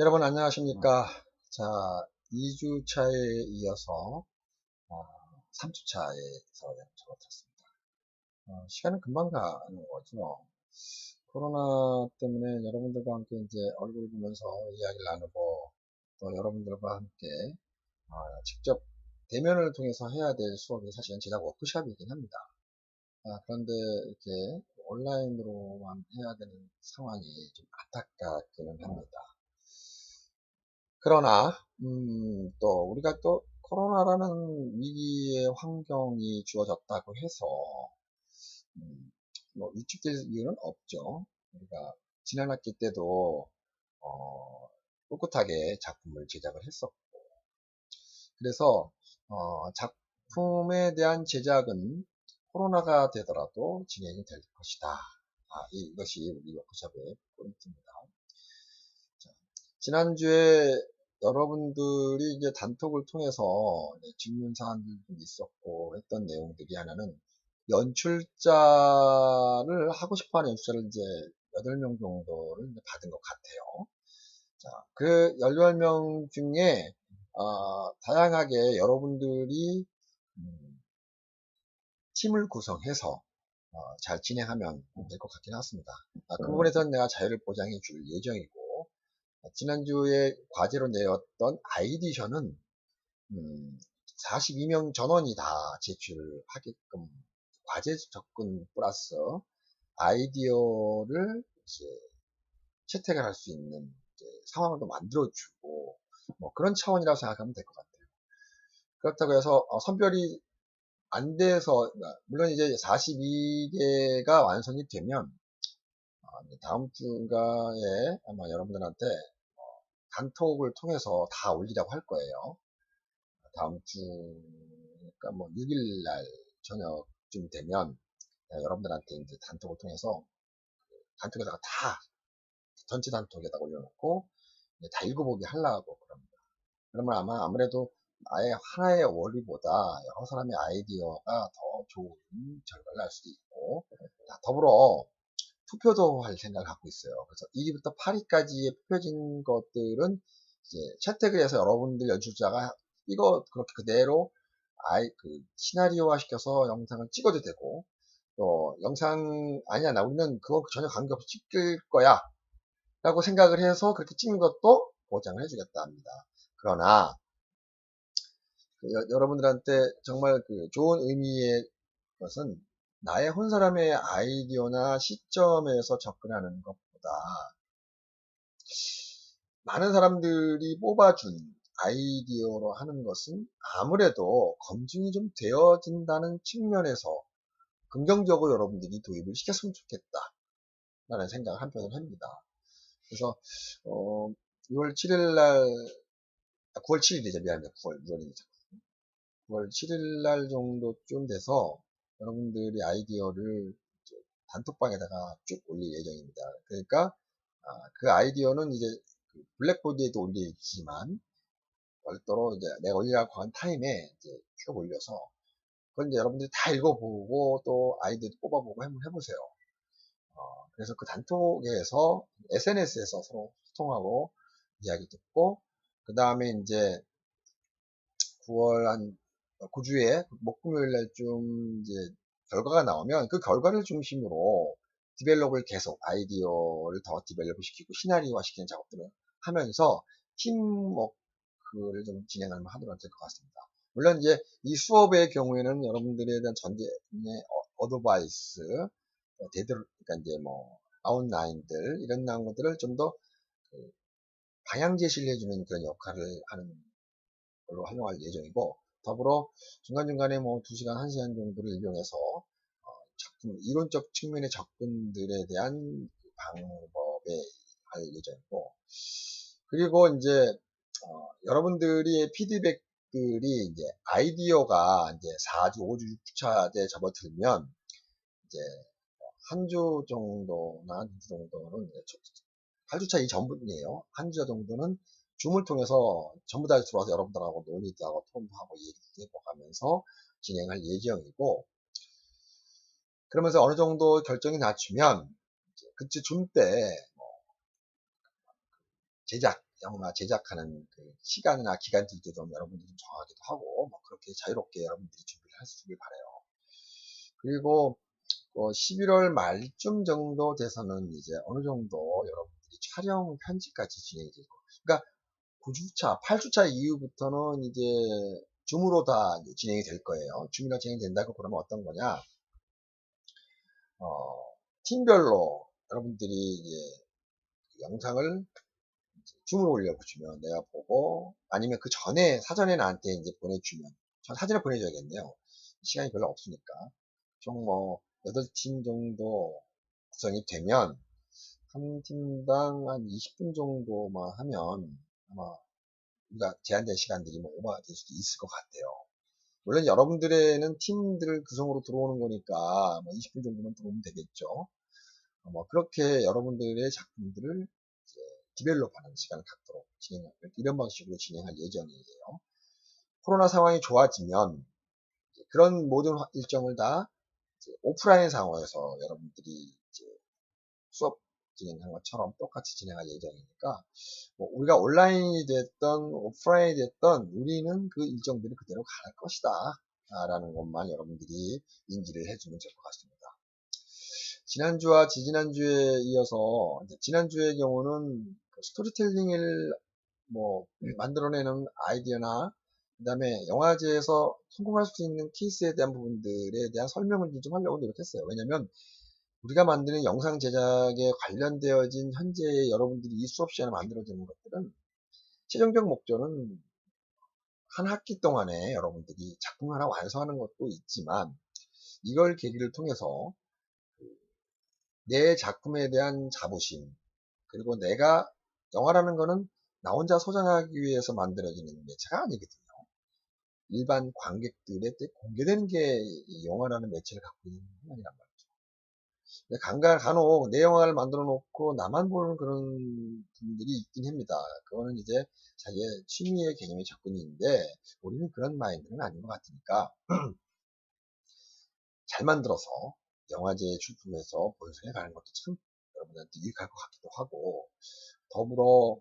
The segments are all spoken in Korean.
여러분 안녕하십니까. 자, 2주차에 이어서 3주차에서 접어들었습니다. 시간은 금방 가는 거죠. 코로나 때문에 여러분들과 함께 이제 얼굴 보면서 이야기를 나누고 또 여러분들과 함께 직접 대면을 통해서 해야 될 수업이 사실은 제작 워크숍이긴 합니다. 그런데 이렇게 온라인으로만 해야 되는 상황이 좀 안타깝기는 합니다. 그러나 또 우리가 또 코로나라는 위기의 환경이 주어졌다고 해서 뭐 위축될 이유는 없죠. 우리가 지난 학기 때도 꿋꿋하게 작품을 제작을 했었고, 그래서 작품에 대한 제작은 코로나가 되더라도 진행이 될 것이다. 이것이 우리 워크숍의 포인트입니다. 지난주에 여러분들이 이제 단톡을 통해서 질문 사항들도 있었고 했던 내용들이 하나는 연출자를 하고 싶어 하는 연출자를 이제 8명 정도를 받은 것 같아요. 자, 그 18명 중에 다양하게 여러분들이 팀을 구성해서 잘 진행하면 될 것 같긴 합니다. 그 부분에서는 내가 자유를 보장해 줄 예정이고, 지난주에 과제로 내었던 아이디션은 42명 전원이 다 제출하게끔 과제 접근 플러스 아이디어를 이제 채택을 할 수 있는 상황을 또 만들어주고 뭐 그런 차원이라고 생각하면 될 것 같아요. 그렇다고 해서 선별이 안 돼서 물론 이제 42개가 완성이 되면 다음 주인가에 아마 여러분들한테 단톡을 통해서 다 올리라고 할 거예요. 다음 주, 그러니까 뭐 6일 날 저녁쯤 되면 여러분들한테 이제 단톡을 통해서 단톡에다가 다 전체 단톡에다가 올려놓고 다 읽어보게 하려고 그럽니다. 그러면 아마 아무래도 아예 하나의 원리보다 여러 사람의 아이디어가 더 좋은 결과를 날 수도 있고, 더불어 투표도 할 생각을 갖고 있어요. 그래서 1위부터 8위까지에 뽑혀진 것들은 이제 채택을 해서 여러분들 연출자가 이거 그렇게 그대로 시나리오화 시켜서 영상을 찍어도 되고, 또 영상 아니야 나 우리는 그거 전혀 관계없이 찍을 거야 라고 생각을 해서 그렇게 찍는 것도 보장을 해주겠다 합니다. 그러나 여러분들한테 정말 좋은 의미의 것은 나의 한 사람의 아이디어나 시점에서 접근하는 것보다 많은 사람들이 뽑아준 아이디어로 하는 것은 아무래도 검증이 좀 되어진다는 측면에서 긍정적으로 여러분들이 도입을 시켰으면 좋겠다 라는 생각을 한편으로 합니다. 그래서 6월 7일 날 9월 7일이죠. 미안합니다. 6월이죠. 9월 7일 날 정도쯤 돼서 여러분들이 아이디어를 단톡방에다가 쭉 올릴 예정입니다. 그러니까 그 아이디어는 이제 블랙보드에도 올리지만 별도로 이제 내가 올리라고 한 타임에 이제 쭉 올려서 그걸 이제 여러분들이 다 읽어보고 또 아이디어도 뽑아보고 한번 해보세요. 그래서 그 단톡에서 SNS에서 서로 소통하고 이야기 듣고 그 다음에 이제 9월 한 9주에 목금요일 날좀 이제 결과가 나오면 그 결과를 중심으로 디벨롭을 계속 아이디어를 더 디벨롭 시키고 시나리오화 시키는 작업들을 하면서 팀워크를 좀 진행을 하도록 될 것 같습니다. 물론 이제 이 수업의 경우에는 여러분들에 대한 전제의 어드바이스, 그러니까 이제 뭐 아웃라인들 이런 것들을 좀 더 방향 제시를 해주는 그런 역할을 하는 걸로 활용할 예정이고, 더불어 중간중간에 뭐 2시간, 1시간 정도를 이용해서 작품 이론적 측면의 접근들에 대한 방법에 할 예정이고, 그리고 이제 여러분들의 피드백들이 이제 아이디어가 이제 4주, 5주, 6주차에 접어들면 이제 한 주 정도나 2주 정도는 8주차 이전분이에요. 한 주 정도는 줌을 통해서 전부 다 들어와서 여러분들하고 논의도 하고 토론도 하고 얘기도 해보면서 진행할 예정이고, 그러면서 어느 정도 결정이 낮추면 그때 줌 때 제작 영화 제작하는 그 시간이나 기간들도 좀 여러분들이 좀 정하기도 하고, 뭐 그렇게 자유롭게 여러분들이 준비를 하시길 바래요. 그리고 11월 말쯤 정도 돼서는 이제 어느 정도 여러분들이 촬영 편집까지 진행이 되고, 그러니까 9주차, 8주차 이후부터는 이제 줌으로 다 진행이 될 거예요. 줌으로 진행된다고 그러면 어떤 거냐? 팀별로 여러분들이 이제 영상을 줌으로 올려보시면 내가 보고, 아니면 그 전에 사전에 나한테 이제 보내주면, 전 사전에 보내줘야겠네요. 시간이 별로 없으니까. 총 8팀 정도 구성이 되면, 한 팀당 한 20분 정도만 하면, 아마 우리가 제한된 시간들이 오버될 수도 있을 것 같아요. 물론 여러분들에는 팀들 구성으로 들어오는 거니까 20분 정도만 들어오면 되겠죠. 그렇게 여러분들의 작품들을 이제 디벨롭하는 시간을 갖도록 이런 방식으로 진행할 예정이에요. 코로나 상황이 좋아지면 그런 모든 일정을 다 오프라인 상황에서 여러분들이 이제 수업 진행한 것처럼 똑같이 진행할 예정이니까 우리가 온라인이 됐던 오프라인이 됐던 우리는 그 일정들이 그대로 갈 것이다 라는 것만 여러분들이 인지를 해주면 될 것 같습니다. 지난주와 지지난주에 이어서 지난주의 경우는 스토리텔링을 만들어내는 아이디어나 그 다음에 영화제에서 성공할 수 있는 케이스에 대한 부분들에 대한 설명을 좀 하려고 노력했어요. 왜냐면 우리가 만드는 영상 제작에 관련되어진 현재 여러분들이 이 수업 시간에 만들어지는 것들은 최종적 목적은 한 학기 동안에 여러분들이 작품 하나 완성하는 것도 있지만 이걸 계기를 통해서 내 작품에 대한 자부심, 그리고 내가 영화라는 거는 나 혼자 소장하기 위해서 만들어지는 매체가 아니거든요. 일반 관객들에 공개되는 게 영화라는 매체를 갖고 있는 건 아니란 말이죠. 간혹 내 영화를 만들어 놓고 나만 보는 그런 분들이 있긴 합니다. 그거는 이제 자기의 취미의 개념의 접근인데 우리는 그런 마인드는 아닌 것 같으니까 잘 만들어서 영화제에 출품해서 본선에 가는 것도 참 여러분한테 유익할 것 같기도 하고, 더불어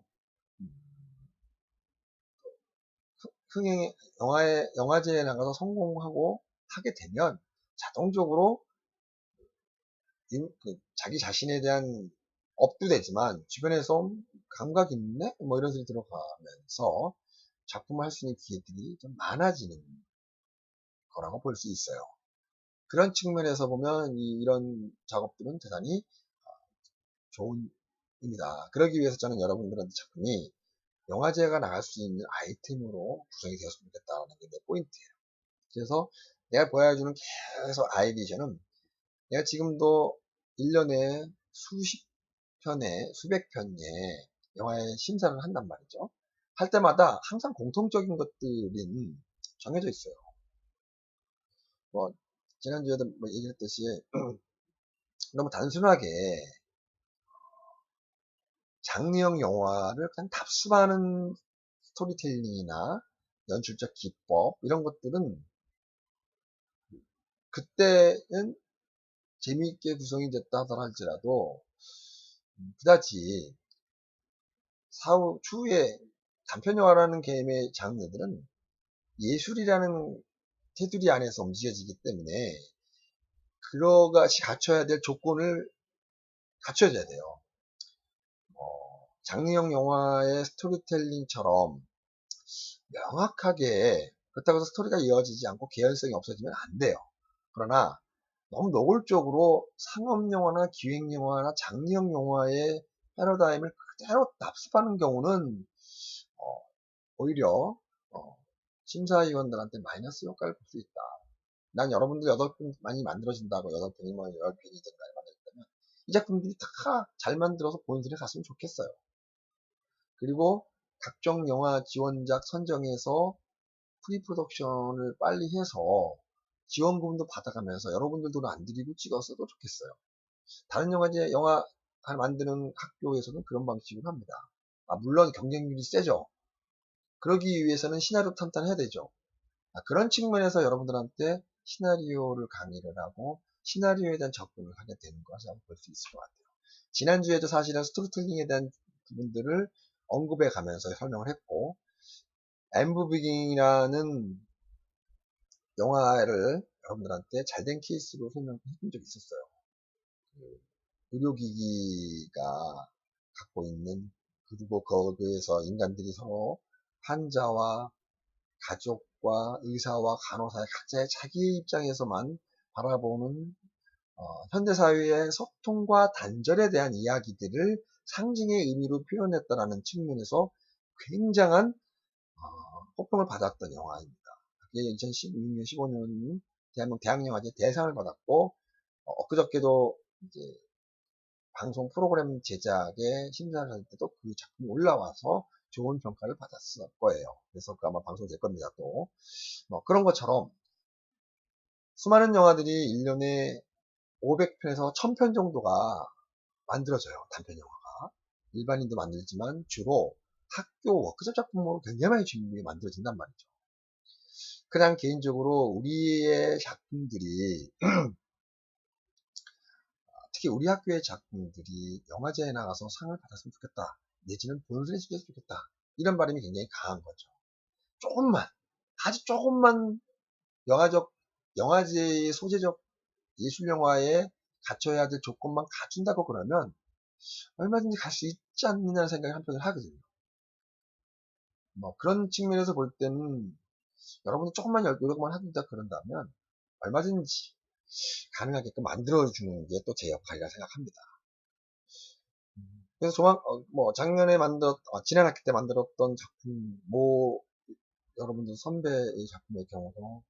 영화제에 나가서 성공하고 하게 되면 자동적으로 자기 자신에 대한 업도 되지만 주변에서 감각 있네? 이런 소리 들어가면서 작품을 할 수 있는 기회들이 좀 많아지는 거라고 볼 수 있어요. 그런 측면에서 보면 이런 작업들은 대단히 좋은 입니다. 그러기 위해서 저는 여러분들한테 작품이 영화제가 나갈 수 있는 아이템으로 구성이 되었으면 좋겠다는 게 내 포인트예요. 그래서 내가 보여주는 계속 아이디어는 내가 지금도 1년에 수십 편에 수백 편의 영화의 심사를 한단 말이죠. 할 때마다 항상 공통적인 것들은 정해져 있어요. 지난주에도 얘기했듯이 너무 단순하게 장르형 영화를 그냥 답습하는 스토리텔링이나 연출적 기법 이런 것들은 그때는 재미있게 구성이 됐다 하더라 할지라도 그다지 추후에 단편영화라는 개념의 장르들은 예술이라는 테두리 안에서 움직여지기 때문에 그것이 갖춰야 될 조건을 갖춰줘야 돼요. 장르형 영화의 스토리텔링처럼 명확하게 그렇다고 해서 스토리가 이어지지 않고 개연성이 없어지면 안 돼요. 그러나 너무 노골적으로 상업영화나 기획영화나 장르형 영화의 패러다임을 그대로 납습하는 경우는 오히려 심사위원들한테 마이너스 효과를 볼 수 있다. 난 여러분들 8편 많이 만들어진다고 8편이면 10편이든 많이 만들었다면 이 작품들이 다 잘 만들어서 본선에 갔으면 좋겠어요. 그리고 각종 영화 지원작 선정해서 프리프로덕션을 빨리 해서 지원금도 받아가면서 여러분들 돈 안 들이고 찍었어도 좋겠어요. 다른 영화 만드는 학교에서는 그런 방식으로 합니다. 물론 경쟁률이 세죠. 그러기 위해서는 시나리오 탄탄해야 되죠. 그런 측면에서 여러분들한테 시나리오를 강의를 하고 시나리오에 대한 접근을 하게 되는 것이라고 볼 수 있을 것 같아요. 지난주에도 사실은 스토리텔링에 대한 부분들을 언급해 가면서 설명을 했고, 엠브비깅이라는 영화를 여러분들한테 잘된 케이스로 설명해 준 적이 있었어요. 그 의료기기가 갖고 있는, 그리고 거기에서 인간들이 서로 환자와 가족과 의사와 간호사의 각자의 자기의 입장에서만 바라보는 현대사회의 소통과 단절에 대한 이야기들을 상징의 의미로 표현했다라는 측면에서 굉장한 호평을 받았던 영화입니다. 그게 2012년, 15년 대한민국 대학영화제 대상을 받았고, 엊그저께도 이제 방송 프로그램 제작에 심사를 할 때도 그 작품이 올라와서 좋은 평가를 받았을 거예요. 그래서 그 아마 방송될 겁니다, 또. 그런 것처럼 수많은 영화들이 1년에 500편에서 1000편 정도가 만들어져요, 단편 영화가. 일반인도 만들지만 주로 학교 워크숍 작품으로 굉장히 많이 만들어진단 말이죠. 그냥 개인적으로 우리의 작품들이, 특히 우리 학교의 작품들이 영화제에 나가서 상을 받았으면 좋겠다. 내지는 본선에 찍혔으면 좋겠다. 이런 바람이 굉장히 강한 거죠. 조금만, 아주 조금만 영화제의 소재적 예술영화에 갖춰야 될 조건만 갖춘다고 그러면 얼마든지 갈 수 있지 않느냐는 생각이 한편을 하거든요. 그런 측면에서 볼 때는 여러분이 조금만 노력만 한다 그런다면 얼마든지 가능하게끔 만들어주는 게 또 제 역할이라 생각합니다. 그래서 작년에 지난 학기 때 만들었던 작품, 여러분들 선배의 작품의 경우도,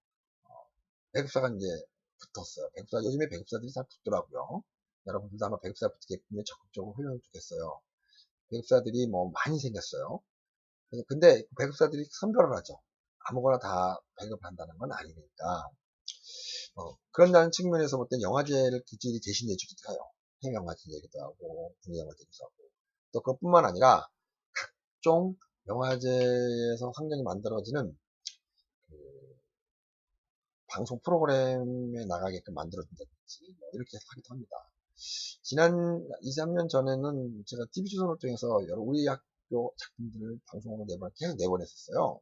배급사가 이제 붙었어요. 요즘에 배급사들이 잘 붙더라고요. 여러분들도 아마 배급사 붙게끔 적극적으로 훈련을 주겠어요. 배급사들이 많이 생겼어요. 근데 배급사들이 선별을 하죠. 아무거나 다 배급을 한다는 건 아니니까. 그런다는 측면에서 볼 땐 영화제를 기질이 대신 내주기도 해요. 해외영화제 얘기도 하고, 국내영화제도 하고. 또 그것뿐만 아니라 각종 영화제에서 환경이 만들어지는 그 방송 프로그램에 나가게끔 만들어준다든지 이렇게 하기도 합니다. 지난 2, 3년 전에는 제가 TV조선을 통해서 우리 학교 작품들을 방송으로 계속 내보냈었어요.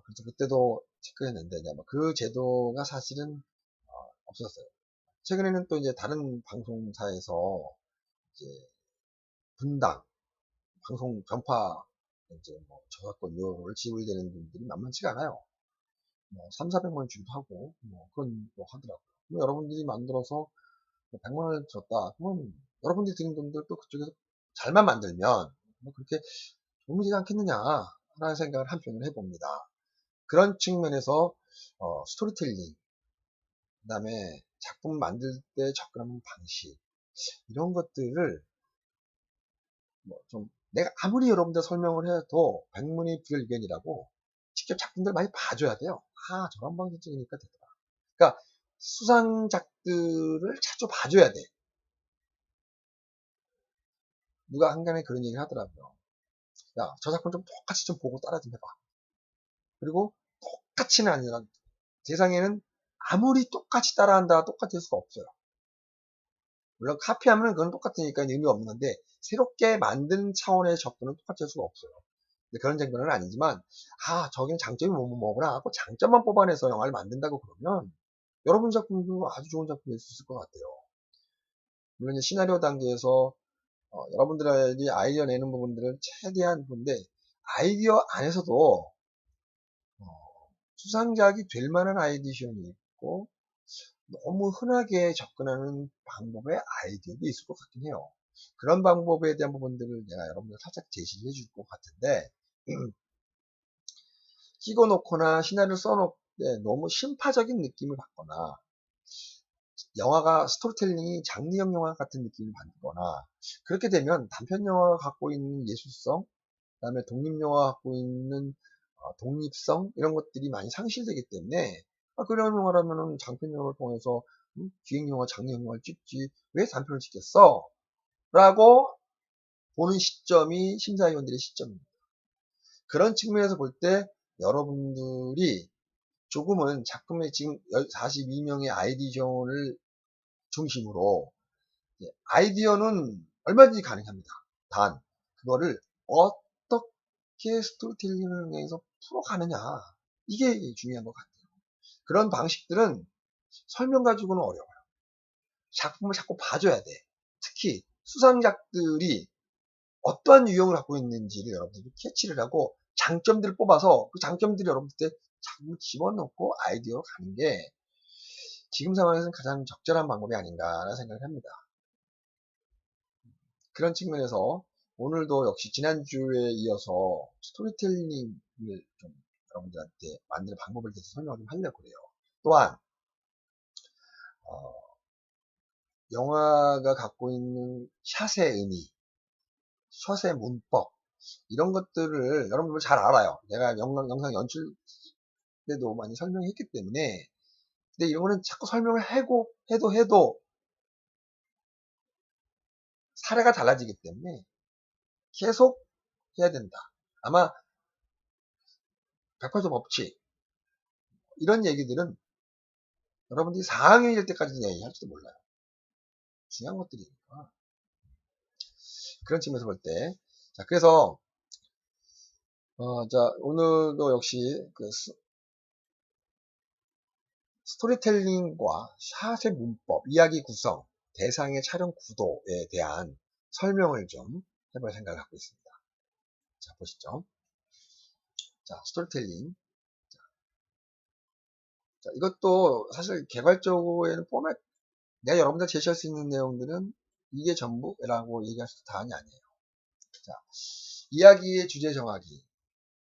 그래서 그때도 체크했는데 그 제도가 사실은 없었어요. 최근에는 또 이제 다른 방송사에서 이제 분당 방송 전파 이제 저작권료를 지불되는 분들이 만만치가 않아요. 3, 400만 원 주기도 하고 그런 하더라고요. 여러분들이 만들어서 100만 원을 줬다. 그러면 여러분들이 드린 돈들 또 그쪽에서 잘만 만들면 그렇게 도움이 되지 않겠느냐 라는 생각을 한편으로 해봅니다. 그런 측면에서 스토리텔링, 그 다음에 작품 만들 때 접근하는 방식, 이런 것들을 내가 아무리 여러분들 설명을 해도 백문이 불여일견이라고 직접 작품들 많이 봐줘야 돼요. 저런 방식 찍으니까 되더라. 그러니까 수상작들을 자주 봐줘야 돼. 누가 한간에 그런 얘기를 하더라고요. 야, 저 작품 좀 똑같이 좀 보고 따라 좀 해봐. 그리고 똑같이는 아니라 세상에는 아무리 똑같이 따라한다 똑같을 수가 없어요. 물론 카피하면 그건 똑같으니까 의미가 없는 건데 새롭게 만든 차원의 접근은 똑같을 수가 없어요. 그런 장면은 아니지만 저기는 장점이 뭐구나 하고 장점만 뽑아내서 영화를 만든다고 그러면 여러분 작품도 아주 좋은 작품일 수 있을 것 같아요. 물론 이제 시나리오 단계에서 여러분들이 아이디어 내는 부분들을 최대한 보는데 아이디어 안에서도 수상작이 될 만한 아이디어는 있고 너무 흔하게 접근하는 방법의 아이디어도 있을 것 같긴 해요. 그런 방법에 대한 부분들을 내가 여러분들 살짝 제시를 해줄 것 같은데 찍어놓거나 시나리오를 써놓을 때 너무 심파적인 느낌을 받거나 영화가 스토리텔링이 장르형 영화 같은 느낌을 받거나 그렇게 되면 단편 영화가 갖고 있는 예술성, 그 다음에 독립영화가 갖고 있는 독립성 이런 것들이 많이 상실되기 때문에 그런 영화라면은 장편 영화를 통해서 기획영화, 장르형 영화를 찍지 왜 단편을 찍겠어? 라고 보는 시점이 심사위원들의 시점입니다. 그런 측면에서 볼 때 여러분들이 조금은 작품의 지금 42명의 아이디어를 중심으로 아이디어는 얼마든지 가능합니다. 단 그거를 어떻게 스토리텔링을 통해서 풀어가느냐. 이게 중요한 것 같아요. 그런 방식들은 설명 가지고는 어려워요. 작품을 자꾸 봐줘야 돼. 특히 수상작들이 어떠한 유형을 갖고 있는지를 여러분들이 캐치를 하고 장점들을 뽑아서 그 장점들을 여러분들 자꾸 집어넣고 아이디어로 가는 게 지금 상황에서는 가장 적절한 방법이 아닌가라는 생각을 합니다. 그런 측면에서 오늘도 역시 지난주에 이어서 스토리텔링을 좀 여러분들한테 만드는 방법에 대해서 설명을 좀 하려고 그래요. 또한 영화가 갖고 있는 샷의 의미, 샷의 문법 이런 것들을 여러분들 잘 알아요. 내가 영상 연출 때도 많이 설명했기 때문에 근데 이런 거는 자꾸 설명을 해도 사례가 달라지기 때문에 계속 해야 된다. 아마 100% 법칙 이런 얘기들은 여러분들이 4학년이 될 때까지 얘기할지도 몰라요. 중요한 것들이니까. 그런 측면에서 볼 때. 자, 그래서, 자, 오늘도 역시 그 스토리텔링과 샷의 문법, 이야기 구성, 대상의 촬영 구도에 대한 설명을 좀 해볼 생각을 갖고 있습니다. 자, 보시죠. 자, 스토리텔링. 자, 이것도 사실 개발적으로는 포맷, 내가 여러분들 제시할 수 있는 내용들은 이게 전부라고 얘기할 수 다한이 아니에요. 자, 이야기의 주제 정하기.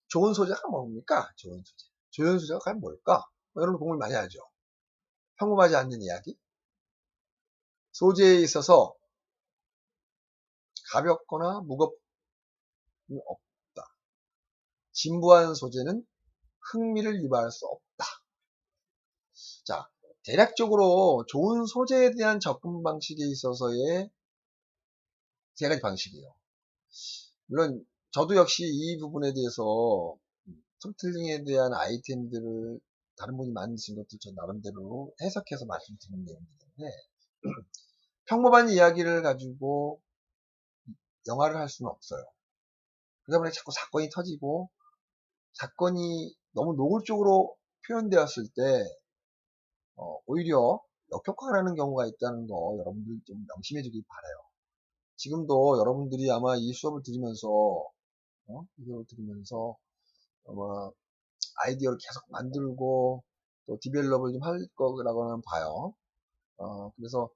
좋은 소재가 뭡니까? 좋은 소재. 좋은 소재가 과연 뭘까? 여러분 공부를 많이 하죠. 평범하지 않는 이야기. 소재에 있어서 가볍거나 무겁 없다. 진부한 소재는 흥미를 유발할 수 없다. 자, 대략적으로 좋은 소재에 대한 접근 방식에 있어서의 세 가지 방식이에요. 물론 저도 역시 이 부분에 대해서 스토리텔링에 대한 아이템들을 다른 분이 만드신 것들 저 나름대로 해석해서 말씀드리는 내용들인데 평범한 이야기를 가지고 영화를 할 수는 없어요. 그러다 보니 자꾸 사건이 터지고 사건이 너무 노골적으로 표현되었을 때 오히려 역효과가 나는 경우가 있다는 거 여러분들 좀 명심해 주길 바라요. 지금도 여러분들이 아마 이 수업을 들으면서 이걸 들으면서 아마 아이디어를 계속 만들고 또 디벨롭을 좀 할 거라고는 봐요. 그래서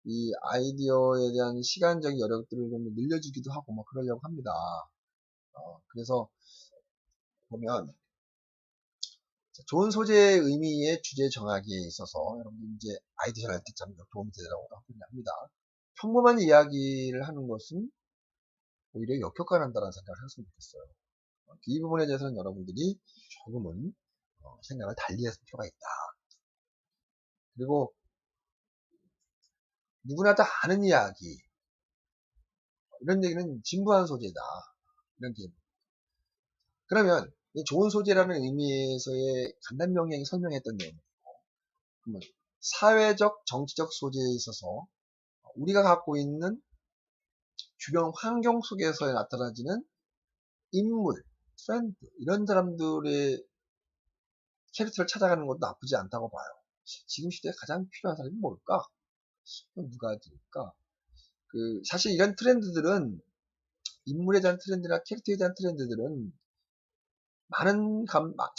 이 아이디어에 대한 시간적인 여력들을 좀 늘려주기도 하고 뭐 그러려고 합니다. 그래서 보면 좋은 소재의 의미의 주제 정하기에 있어서 여러분들 이제 아이디어 할 때 참 도움이 되라고 합니다. 평범한 이야기를 하는 것은 오히려 역효과 난다는 생각을 했으면 좋겠어요. 이 부분에 대해서는 여러분들이 조금은 생각을 달리 했을 필요가 있다. 그리고 누구나 다 아는 이야기 이런 얘기는 진부한 소재다. 이런 게 그러면 이 좋은 소재라는 의미에서의 간단 명령이 설명했던 내용 그러면 사회적 정치적 소재에 있어서 우리가 갖고 있는 주변 환경 속에서 나타나지는 인물, 트렌드 이런 사람들의 캐릭터를 찾아가는 것도 나쁘지 않다고 봐요. 지금 시대에 가장 필요한 사람이 뭘까? 누가 될까? 사실 이런 트렌드들은 인물에 대한 트렌드나 캐릭터에 대한 트렌드들은 많은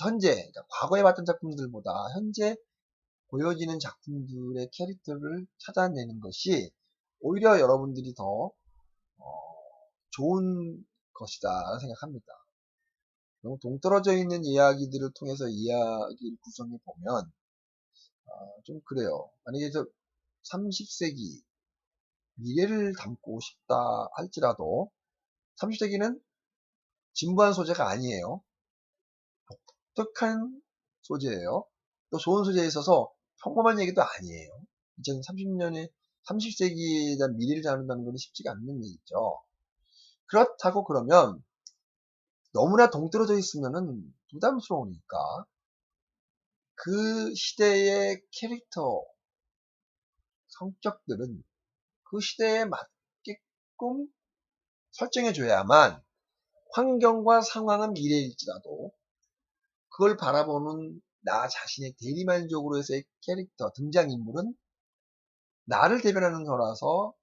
현재 그러니까 과거에 봤던 작품들보다 현재 보여지는 작품들의 캐릭터를 찾아내는 것이 오히려 여러분들이 더 좋은 것이다 생각합니다. 너무 동떨어져 있는 이야기들을 통해서 이야기를 구성해 보면 좀 그래요. 만약에 30세기 미래를 담고 싶다 할지라도 30세기는 진부한 소재가 아니에요. 독특한 소재예요. 또 좋은 소재에 있어서 평범한 얘기도 아니에요. 2030년에 30세기에 대한 미래를 다룬다는 건 쉽지가 않는 얘기죠. 그렇다고 그러면 너무나 동떨어져 있으면은 부담스러우니까 그 시대의 캐릭터 성격들은 그 시대에 맞게끔 설정해줘야만 환경과 상황은 미래일지라도 그걸 바라보는 나 자신의 대리만족으로서의 캐릭터, 등장인물은 나를 대변하는 거라서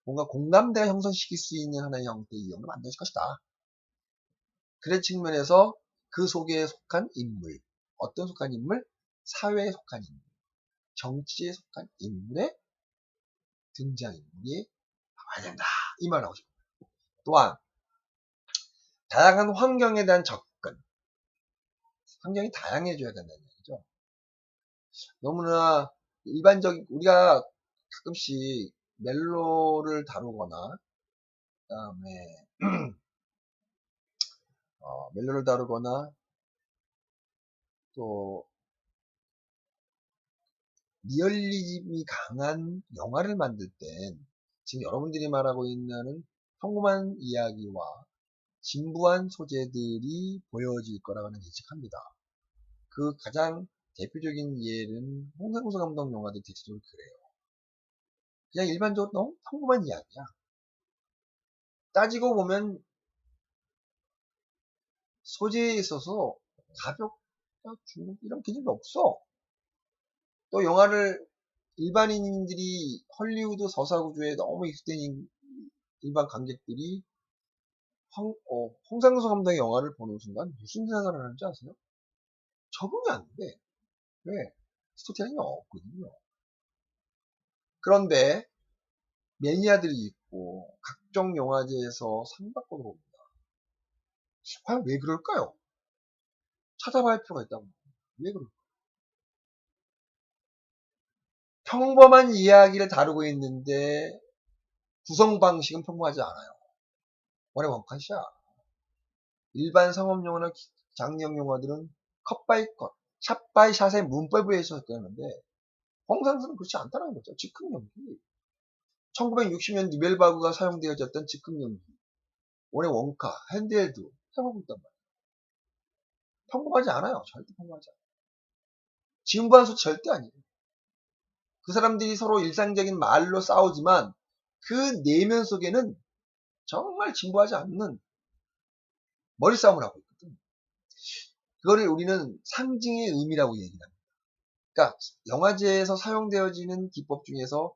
뭔가 공감대가 형성시킬 수 있는 하나의 형태의 이용을 만들 것이다. 그런 측면에서 그 속에 속한 인물, 어떤 속한 인물? 사회에 속한 인물, 정치에 속한 인물의 등장인물이 나와야 된다. 이 말을 하고 싶어요. 또한 다양한 환경에 대한 접근, 환경이 다양해져야 된다는 얘기죠. 너무나 일반적인 우리가 가끔씩 멜로를 다루거나 그다음에 멜로를 다루거나 또 리얼리즘이 강한 영화를 만들 땐 지금 여러분들이 말하고 있는 평범한 이야기와 진부한 소재들이 보여질 거라고는 예측합니다. 그 가장 대표적인 예는 홍상수 감독 영화들 대체적으로 그래요. 그냥 일반적으로 너무 평범한 이야기야. 따지고 보면 소재에 있어서 가볍다, 중급 이런 개념이 없어. 또 영화를 일반인들이 헐리우드 서사구조에 너무 익숙된 일반 관객들이 홍상수 감독의 영화를 보는 순간 무슨 생각을 하는지 아세요? 적응이 안 돼. 왜? 스토리라인이 없거든요. 그런데 매니아들이 있고 각종 영화제에서 상 받고 들어옵니다. 과연 왜 그럴까요? 찾아봐야 할 필요가 있다고. 왜 그럴까요? 평범한 이야기를 다루고 있는데 구성 방식은 평범하지 않아요. 원래 원컷이야. 일반 상업 영화나 장르형 영화들은 컷 바이 컷, 샷 바이 샷의 문법에 의해서 그러는데 홍상수는 그렇지 않다는 거죠. 즉흥 연기. 1960년 니멜바그가 사용되어졌던 즉흥 연기. 원래 원카, 핸드헬드 해보고 있단 말이에요. 평범하지 않아요. 절대 평범하지 않아요. 진부한 소 절대 아니에요. 그 사람들이 서로 일상적인 말로 싸우지만 그 내면 속에는 정말 진부하지 않는 머리싸움을 하고 있거든. 그거를 우리는 상징의 의미라고 얘기합니다. 그러니까 영화제에서 사용되어지는 기법 중에서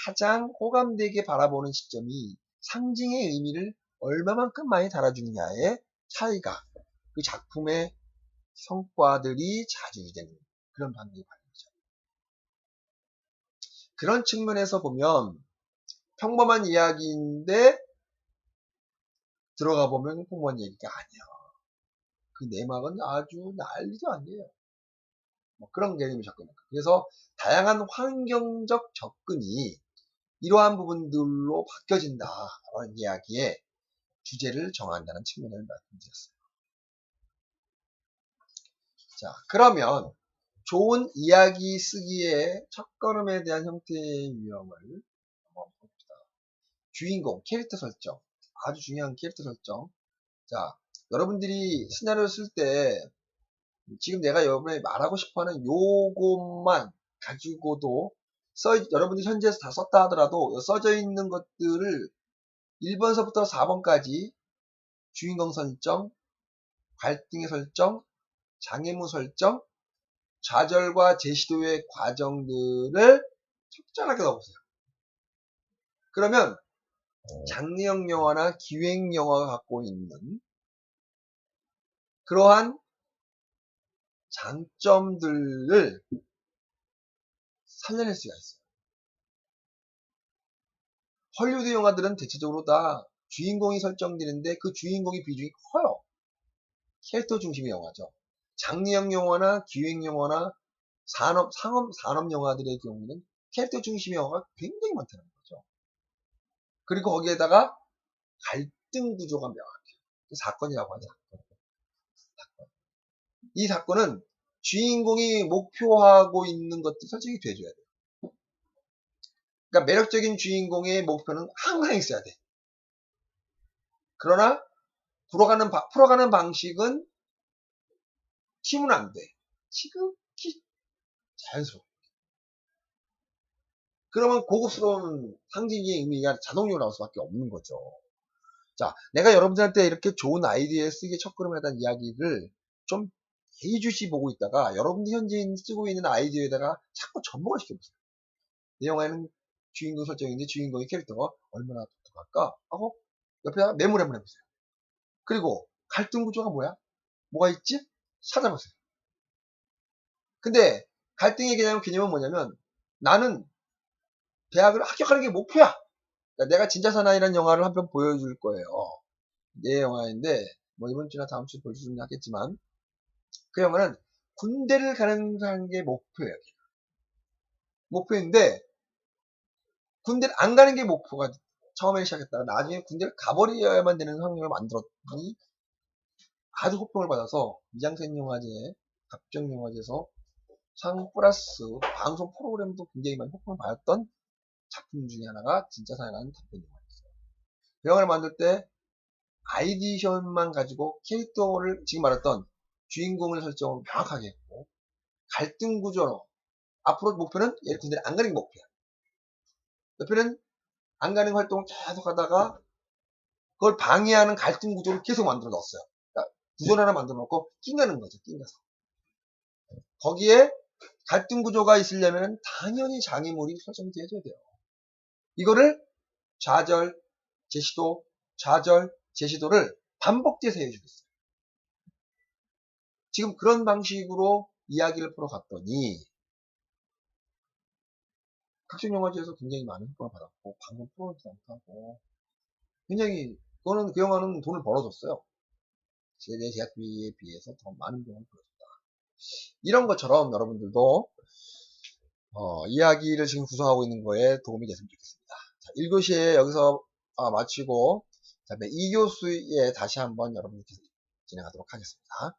가장 호감되게 바라보는 시점이 상징의 의미를 얼마만큼 많이 달아주느냐의 차이가 그 작품의 성과들이 좌지우지되는 그런 방식이 발휘되죠. 그런 측면에서 보면 평범한 이야기인데 들어가 보면 평범한 얘기가 아니야. 그 내막은 아주 난리도 아니에요. 뭐 그런 개념이 접근입니다. 그래서 다양한 환경적 접근이 이러한 부분들로 바뀌어진다라는 이야기에 주제를 정한다는 측면을 말씀드렸어요. 자, 그러면 좋은 이야기 쓰기의 첫걸음에 대한 형태의 유형을 한번 봅시다. 주인공, 캐릭터 설정. 아주 중요한 캐릭터 설정. 자, 여러분들이 시나리오를 쓸 때 지금 내가 여러분이 말하고 싶어하는 요것만 가지고도 여러분들이 현지에서 다 썼다 하더라도 써져 있는 것들을 1번서부터 4번까지 주인공 설정, 갈등의 설정, 장애물 설정, 좌절과 제시도의 과정들을 적절하게 넣어보세요. 그러면 장르형 영화나 기획 영화가 갖고 있는 그러한 장점들을 살려낼 수가 있어요. 헐리우드 영화들은 대체적으로 다 주인공이 설정되는데 그 주인공의 비중이 커요. 캐릭터 중심의 영화죠. 장르형 영화나 기획 영화나 상업 영화들의 경우는 캐릭터 중심의 영화가 굉장히 많다는 거죠. 그리고 거기에다가 갈등 구조가 명확해요. 사건이라고 하죠. 이 사건은 주인공이 목표하고 있는 것도 설정이 돼줘야 돼요. 그러니까 매력적인 주인공의 목표는 항상 있어야 돼. 그러나 풀어가는 방식은 팀은 안 돼. 지극히 자연스러워. 그러면 고급스러운 상징의 의미가 자동적으로 나올 수밖에 없는 거죠. 자, 내가 여러분들한테 이렇게 좋은 아이디어에 쓰기의 첫걸음에 대한 이야기를 좀 예의주시 보고 있다가 여러분들 현재 쓰고 있는 아이디어에다가 자꾸 접목을 시켜보세요. 이 영화에는 주인공 설정인데 주인공의 캐릭터가 얼마나 독특할까 하고 옆에다가 메모를 한번 해보세요. 그리고 갈등 구조가 뭐가 있지? 찾아보세요. 근데 갈등의 개념은 뭐냐면 나는 대학을 합격하는 게 목표야. 그러니까 내가 진짜 사나이라는 영화를 한 편 보여줄 거예요. 내 영화인데 뭐 이번 주나 다음 주에 볼 수는 있겠지만 그 영화는 군대를 가는 게 목표예요. 목표인데 군대를 안 가는 게 목표가 처음에 시작했다가 나중에 군대를 가버려야만 되는 환경을 만들었더니 아주 호평을 받아서 미장센 영화제, 각종 영화제에서 상 플러스 방송 프로그램도 굉장히 많이 호평을 받았던 작품 중에 하나가 진짜 사나이라는 단편 영화였어요. 그 영화를 만들 때 아이디션만 가지고 캐릭터를 지금 말했던 주인공을 설정을 명확하게 했고 갈등 구조로 앞으로 목표는 얘 군대를 안 가는 게 목표야. 옆에는 안 가는 활동을 계속 하다가 그걸 방해하는 갈등 구조를 계속 만들어 넣었어요. 그러니까 구조를 하나 만들어 놓고 낑가는 거죠. 낑가서. 거기에 갈등 구조가 있으려면 당연히 장애물이 설정이 되어줘야 돼요. 이거를 좌절, 제시도, 좌절, 제시도를 반복돼서 해주겠어요. 지금 그런 방식으로 이야기를 풀어갔더니 각종 영화제에서 굉장히 많은 효과를 받았고 방송 프로그램도 하고 굉장히 그 영화는 돈을 벌어줬어요. 내 제작비에 비해서 더 많은 돈을 벌어줬다. 이런 것처럼 여러분들도 이야기를 지금 구성하고 있는 거에 도움이 됐으면 좋겠습니다. 자, 1교시에 여기서 마치고 그다음에 2교수에 다시 한번 여러분들께 진행하도록 하겠습니다.